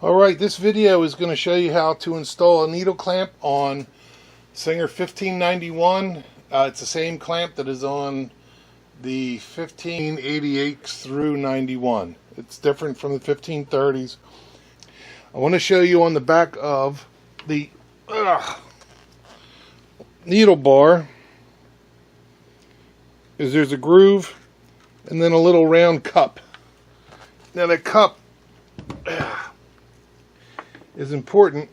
Alright, this video is going to show you how to install a needle clamp on Singer 1591. It's the same clamp that is on the 1588 through 91. It's different from the 1530s. I want to show you on the back of the needle bar is there's a groove and then a little round cup. Now that cup is important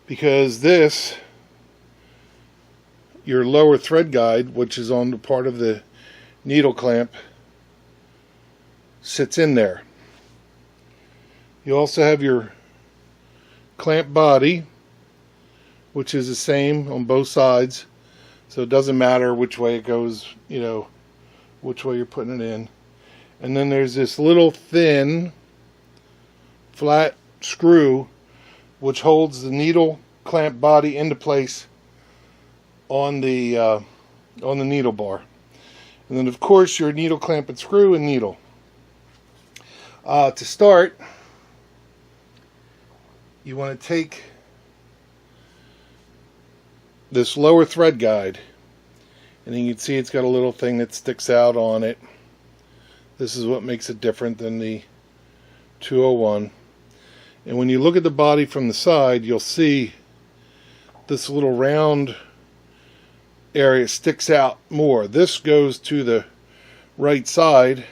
because this, your lower thread guide, which is on the part of the needle clamp, sits in there. You also have your clamp body, which is the same on both sides, so it doesn't matter which way it goes, you know, which way you're putting it in. And then there's this little thin flat screw which holds the needle clamp body into place on the needle bar. And then of course your needle clamp and screw and needle. To start, you want to take this lower thread guide, and you can see it's got a little thing that sticks out on it. This is what makes it different than the 201. And when you look at the body from the side, you'll see this little round area sticks out more. This goes to the right side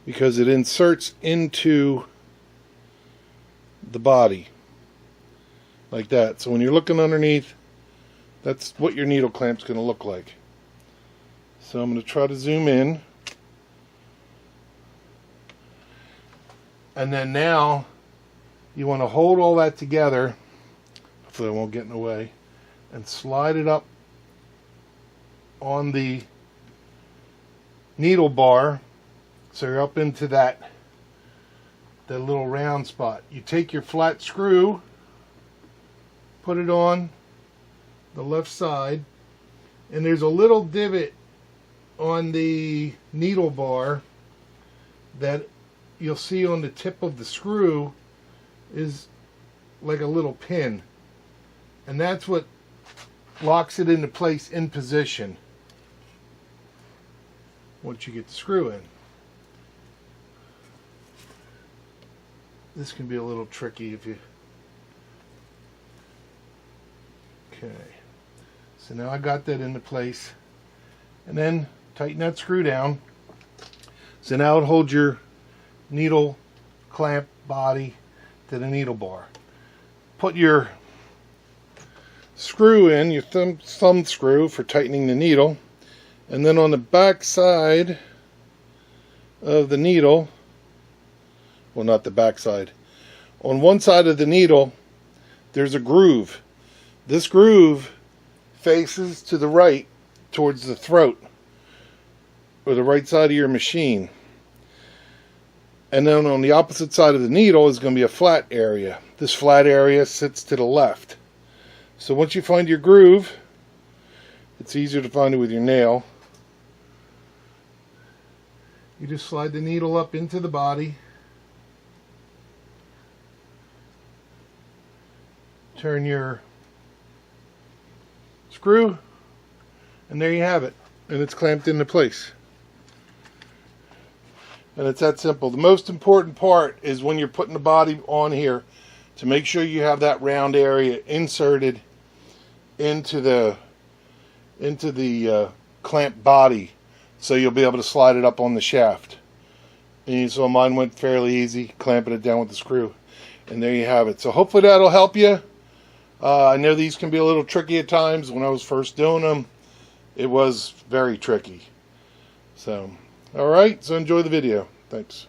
because it inserts into the body like that. So when you're looking underneath, that's what your needle clamp's going to look like. So I'm going to try to zoom in. And then now you want to hold all that together, hopefully I won't get in the way, and slide it up on the needle bar so you're up into that little round spot. You take your flat screw, put it on the left side, and there's a little divot on the needle bar that you'll see on the tip of the screw is like a little pin, and that's what locks it into place in position once you get the screw in. This can be a little tricky if you... Okay, so now I got that into place, and then tighten that screw down. So now it holds your needle clamp body to the needle bar. Put your screw in, your thumb screw for tightening the needle, and then on the back side of the needle, well, not the back side, on one side of the needle there's a groove. This groove faces to the right towards the throat, or the right side of your machine. And then on the opposite side of the needle is going to be a flat area. This flat area sits to the left. So once you find your groove, it's easier to find it with your nail. You just slide the needle up into the body, turn your screw, and there you have it. And it's clamped into place. And it's that simple. The most important part is when you're putting the body on here to make sure you have that round area inserted into the clamp body, so you'll be able to slide it up on the shaft. And so mine went fairly easy, clamping it down with the screw. And there you have it. So hopefully that'll help you. I know these can be a little tricky at times. When I was first doing them, it was very tricky. So, alright, so enjoy the video. Thanks.